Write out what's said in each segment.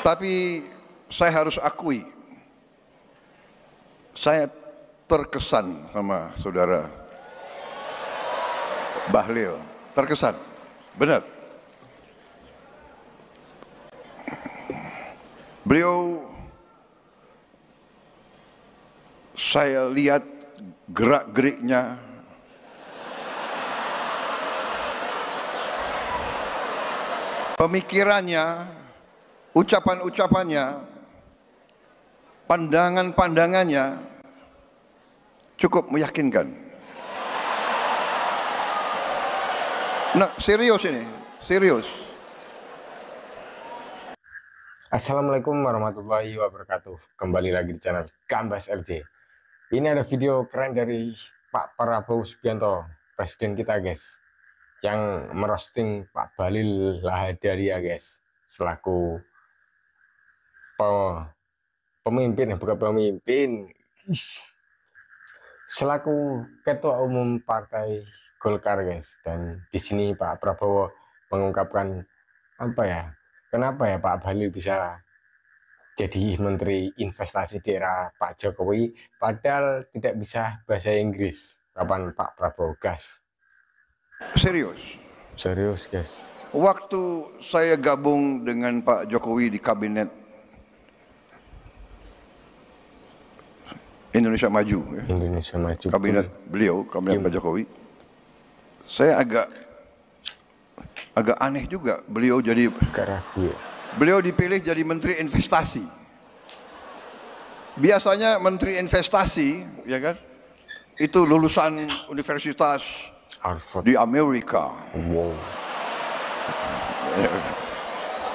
Tapi saya harus akui, saya terkesan sama saudara Bahlil, terkesan, benar. Beliau, saya lihat gerak-geriknya, pemikirannya, ucapan-ucapannya, pandangan-pandangannya cukup meyakinkan. Nah, serius ini, serius. Assalamualaikum warahmatullahi wabarakatuh. Kembali lagi di channel Gambas LJ. Ini ada video keren dari Pak Prabowo Subianto, presiden kita guys, yang merosting Pak Bahlil Lahadalia guys, selaku pemimpin, bukan pemimpin, selaku ketua umum partai Golkar guys. Dan di sini Pak Prabowo mengungkapkan apa ya, kenapa ya Pak Bahlil bisa jadi menteri investasi di era Pak Jokowi padahal tidak bisa bahasa Inggris. Kapan Pak Prabowo gas? Serius. Serius guys. Waktu saya gabung dengan Pak Jokowi di kabinet Indonesia Maju, ya. Indonesia Maju. Kabinet beliau, kabinet Pak Jokowi. Saya agak aneh juga beliau jadi, beliau dipilih jadi menteri investasi. Biasanya menteri investasi, ya kan, itu lulusan universitas Harvard di Amerika. Wow.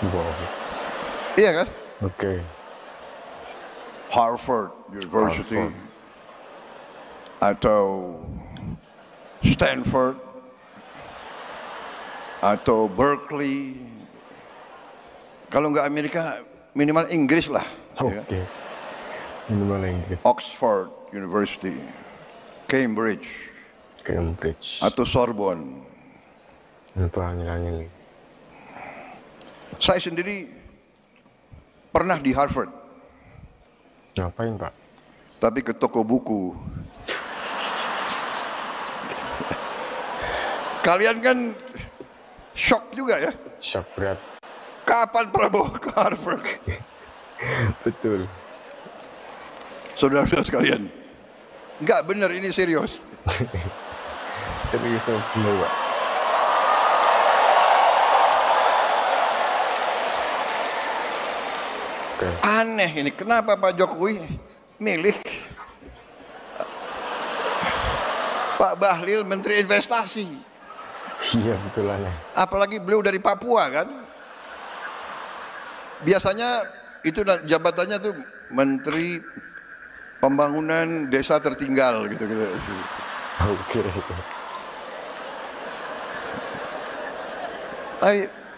Wow. Iya kan? Oke. Harvard University, Harvard. Atau Stanford, atau Berkeley. Kalau nggak Amerika, minimal Inggris lah. Oke. Ya. Minimal Inggris. Oxford University, Cambridge, atau Sorbonne. Itu angin-angin. Saya sendiri pernah di Harvard. Ngapain Pak? Tapi ke toko buku. Kalian kan shock juga ya? Shock berat. Kapan Prabowo ke Harvard? Betul. Saudara-saudara sekalian, enggak benar, ini serius. Serius bener Pak. Okay. Aneh ini, kenapa Pak Jokowi milih Pak Bahlil Menteri Investasi? Iya betul aneh. Apalagi beliau dari Papua kan? Biasanya itu jabatannya tuh Menteri Pembangunan Desa Tertinggal gitu. Oke.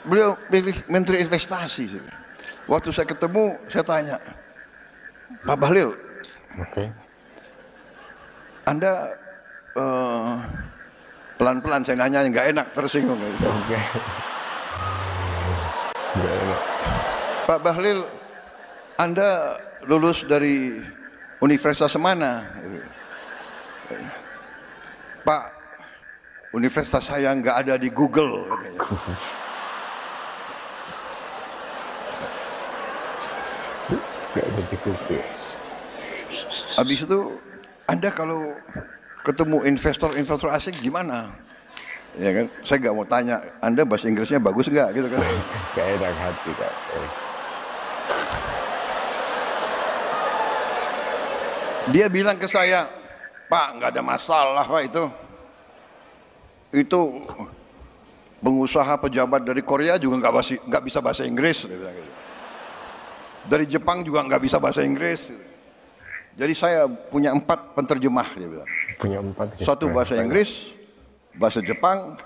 Beliau pilih Menteri Investasi. Waktu saya ketemu, saya tanya, Pak Bahlil, Anda pelan-pelan saya nanya, nggak enak, tersinggung. Oke. Nggak enak. Pak Bahlil, Anda lulus dari universitas mana? Pak, universitas saya nggak ada di Google. Nggak ada di Google. Habis itu, Anda kalau ketemu investor asing gimana? Ya kan, saya nggak mau tanya, Anda bahasa Inggrisnya bagus nggak gitu kan? Gak enak hati Kak. Dia bilang ke saya, Pak, nggak ada masalah Pak itu pengusaha pejabat dari Korea juga nggak bisa bahasa Inggris. Dari Jepang juga nggak bisa bahasa Inggris. Jadi saya punya 4 penterjemah, dia bilang. Punya 4. 1 bahasa Inggris, bahasa Jepang,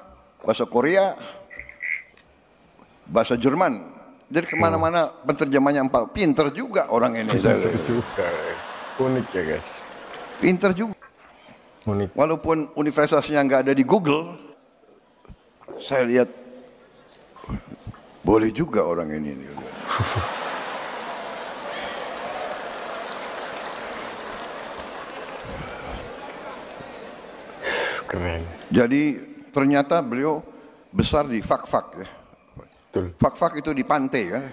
bahasa Korea, bahasa Jerman. Jadi kemana-mana penterjemahnya 4. Pinter juga orang ini. Pinter juga. Unik ya guys. Pinter juga. Unik. Walaupun universitasnya nggak ada di Google, saya lihat boleh juga orang ini. Keren. Jadi ternyata beliau besar di Fak-Fak ya. Betul. Fak-Fak itu di pantai kan.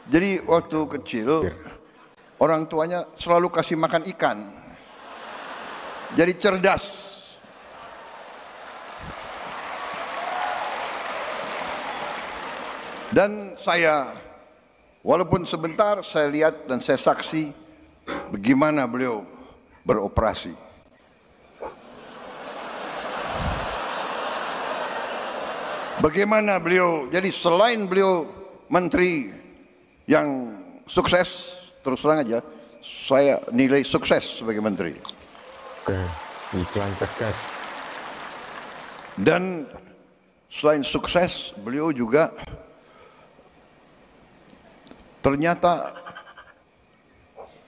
Jadi waktu kecil orang tuanya selalu kasih makan ikan. Jadi cerdas. Dan saya, walaupun sebentar, saya lihat dan saya saksi bagaimana beliau beroperasi. Bagaimana beliau, jadi selain beliau menteri yang sukses, terus terang aja, saya nilai sukses sebagai menteri. Oke, iklan tegas. Dan selain sukses, beliau juga ternyata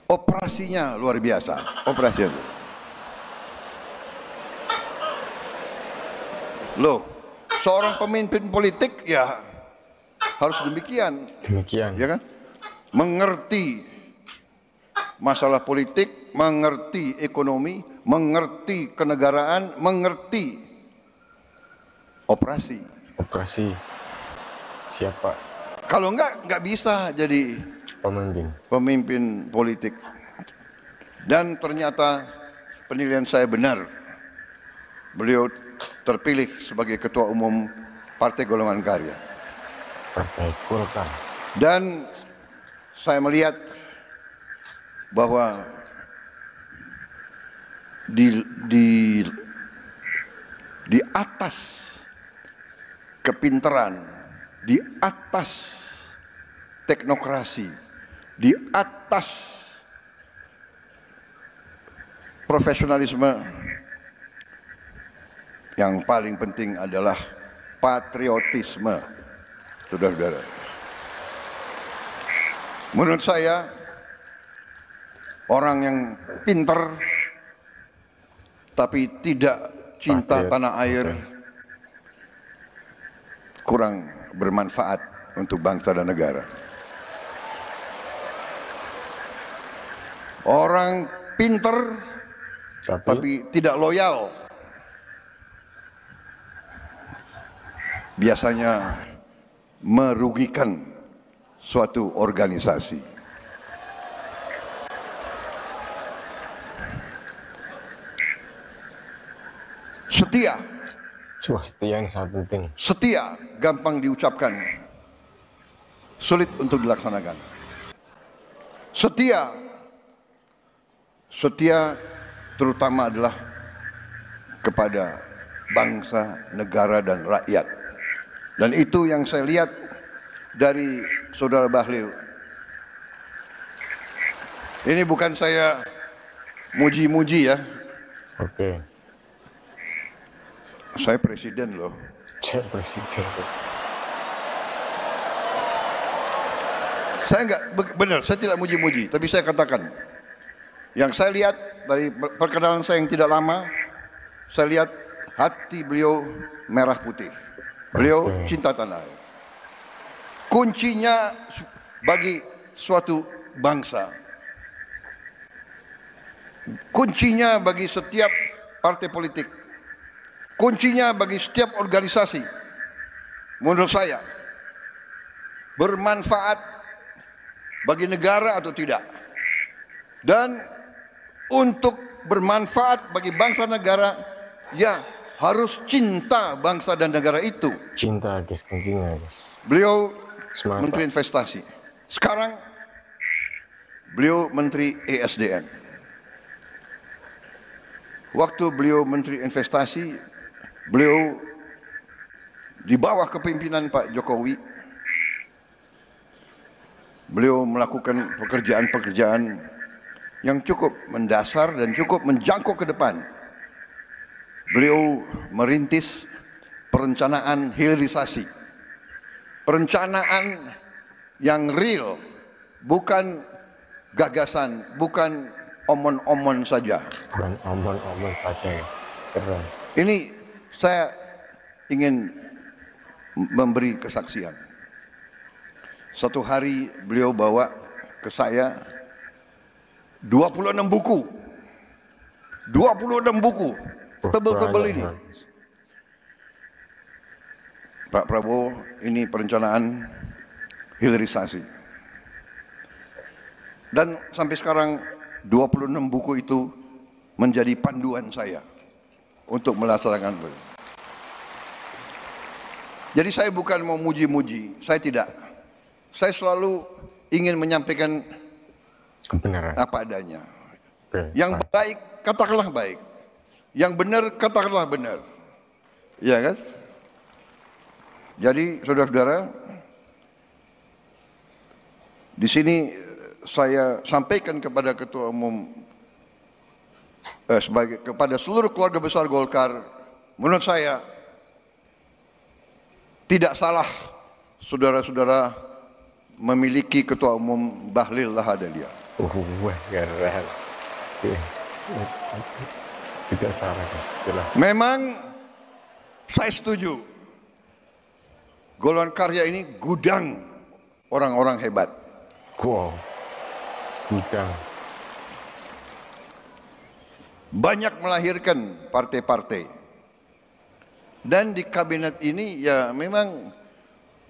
operasinya luar biasa. Operasinya. Loh, seorang pemimpin politik ya harus demikian. Demikian. Ya kan? Mengerti masalah politik, mengerti ekonomi, mengerti kenegaraan, mengerti operasi. Operasi. Siapa? Kalau enggak bisa jadi pemimpin politik. Dan ternyata penilaian saya benar. Beliau terpilih sebagai Ketua Umum Partai Golongan Karya. Partai Golkar. Dan saya melihat bahwa di atas kepintaran, di atas teknokrasi, di atas profesionalisme, yang paling penting adalah patriotisme, saudara-saudara. Menurut saya, orang yang pintar tapi tidak cinta tanah air kurang bermanfaat untuk bangsa dan negara. Orang pintar tapi tidak loyal biasanya merugikan suatu organisasi. Setia. Setia yang sangat penting. Setia gampang diucapkan, sulit untuk dilaksanakan. Setia terutama adalah kepada bangsa, negara, dan rakyat. Dan itu yang saya lihat dari Saudara Bahlil. Ini bukan saya muji-muji ya. Oke. Saya presiden loh. Saya presiden. Saya enggak, benar, saya tidak muji-muji, tapi saya katakan, yang saya lihat dari perkenalan saya yang tidak lama, saya lihat hati beliau merah putih. Beliau cinta tanah air. Kuncinya bagi suatu bangsa, kuncinya bagi setiap partai politik, kuncinya bagi setiap organisasi, menurut saya, bermanfaat bagi negara atau tidak. Dan untuk bermanfaat bagi bangsa negara, ya harus cinta bangsa dan negara itu. Cinta, guys, kuncinya, guys. Beliau Semangat, Menteri Investasi. Sekarang beliau Menteri ESDM. Waktu beliau Menteri Investasi, beliau di bawah kepemimpinan Pak Jokowi, beliau melakukan pekerjaan-pekerjaan yang cukup mendasar dan cukup menjangkau ke depan. Beliau merintis perencanaan hilirisasi, perencanaan yang real, bukan gagasan, bukan omon-omon saja. Bukan omon-omon saja, guys. Keren. Ini saya ingin memberi kesaksian. Satu hari beliau bawa ke saya 26 buku. 26 buku tebel-tebel banyak ini. banget. Pak Prabowo, ini perencanaan hilirisasi. Dan sampai sekarang 26 buku itu menjadi panduan saya untuk melaksanakan itu. Jadi saya bukan mau muji-muji, saya tidak. Saya selalu ingin menyampaikan Kebenaran. apa adanya. Oke, Yang baik. baik, katakanlah baik. Yang benar, katakanlah benar. Iya kan? Jadi saudara-saudara, di sini saya sampaikan kepada Ketua Umum, kepada seluruh keluarga besar Golkar, menurut saya tidak salah saudara-saudara memiliki Ketua Umum Bahlil Lahadalia. Wah, keren. Oke. Tidak salah, guys. Itulah. Memang saya setuju. Golongan karya ini gudang orang-orang hebat. Wow. Gudang. Banyak melahirkan partai-partai. Dan di kabinet ini ya memang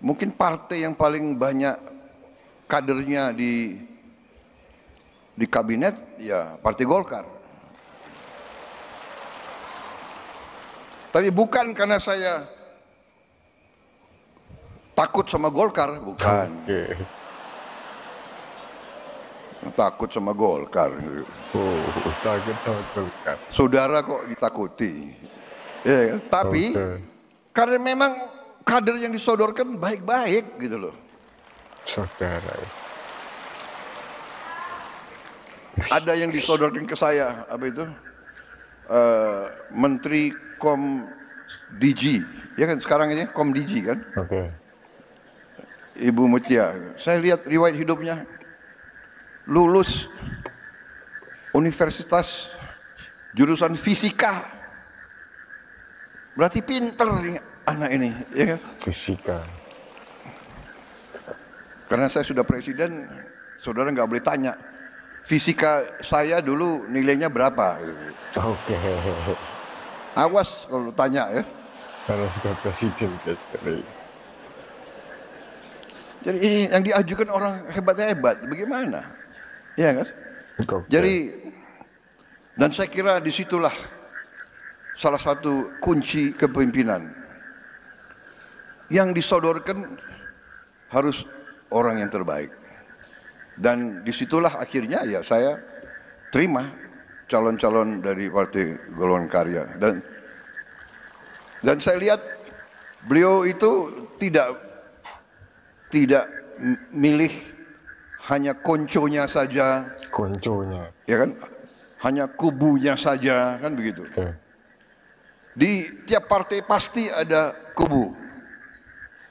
mungkin partai yang paling banyak kadernya di kabinet ya Partai Golkar. Tapi bukan karena saya takut sama Golkar, bukan. Oke. Takut sama Golkar. Oh, takut sama Golkar. Saudara kok ditakuti. Ya, tapi Oke. karena memang kader yang disodorkan baik-baik gitu loh. Saudara. Ada yang disodorkan ke saya, apa itu? Menteri Kom DG, ya kan sekarang ini Kom DG kan? Oke. Ibu Mutia. Saya lihat riwayat hidupnya, lulus universitas jurusan fisika. Berarti pinter nih anak ini, ya kan? Fisika. Karena saya sudah presiden, saudara nggak boleh tanya. Fisika saya dulu nilainya berapa? Oke. Awas kalau tanya ya. Kalau sudah presiden, guys. Jadi ini yang diajukan orang hebat-hebat, bagaimana? Iya kan? Oke. Jadi, dan saya kira disitulah salah satu kunci kepemimpinan. Yang disodorkan harus orang yang terbaik. Dan disitulah akhirnya ya saya terima calon-calon dari Partai Golongan Karya. Dan saya lihat beliau itu tidak milih hanya konconya saja, Konconya. ya kan? Hanya kubunya saja, kan begitu. Oke. Di tiap partai pasti ada kubu.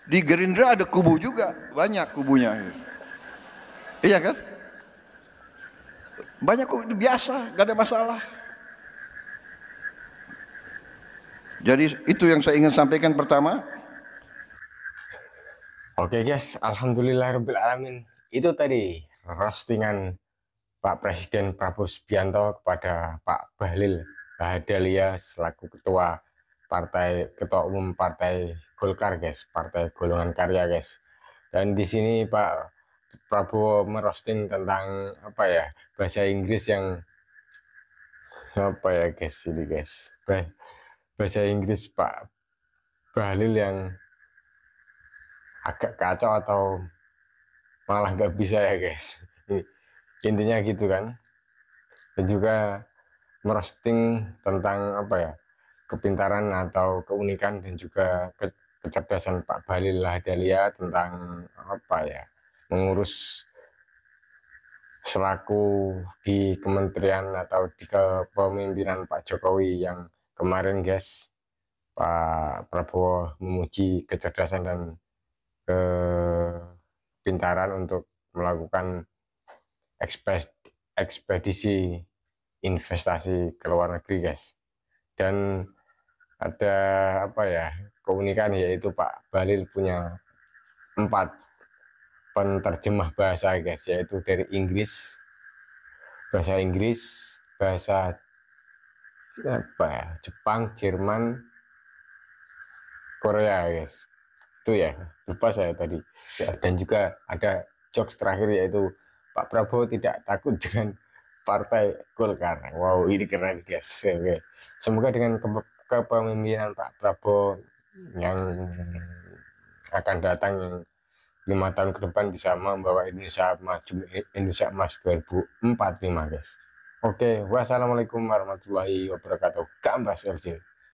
Di Gerindra ada kubu juga, banyak kubunya. Iya kan? Banyak kubu, itu biasa, gak ada masalah. Jadi itu yang saya ingin sampaikan pertama. Oke guys, alhamdulillahirabbil alamin. Itu tadi roastingan Pak Presiden Prabowo Subianto kepada Pak Bahlil Lahadalia selaku ketua umum Partai Golkar, guys, Partai Golongan Karya, guys. Dan di sini Pak Prabowo merosting tentang apa ya, bahasa Inggris yang apa ya, guys, ini guys. Bahasa Inggris Pak Bahlil yang agak kacau atau malah nggak bisa ya, guys. Intinya gitu kan. Dan juga merosting tentang apa ya, kepintaran atau keunikan dan juga kecerdasan Pak Bahlil Lahadalia tentang apa ya, mengurus selaku di kementerian atau di kepemimpinan Pak Jokowi yang kemarin, guys. Pak Prabowo memuji kecerdasan dan kepintaran untuk melakukan ekspedisi investasi ke luar negeri, guys. Dan ada apa ya, keunikan yaitu Pak Bahlil punya 4 penerjemah bahasa, guys, yaitu dari Inggris, bahasa apa ya, Jepang, Jerman, Korea guys. Itu ya, lupa saya tadi. Ya, dan juga ada jokes terakhir yaitu Pak Prabowo tidak takut dengan partai Golkar. Wow, ini keren guys. Oke. Semoga dengan kepemimpinan Pak Prabowo yang akan datang yang 5 tahun ke depan bisa membawa Indonesia maju, Indonesia emas 2045 guys. Oke, wassalamualaikum warahmatullahi wabarakatuh. Gambas LJ.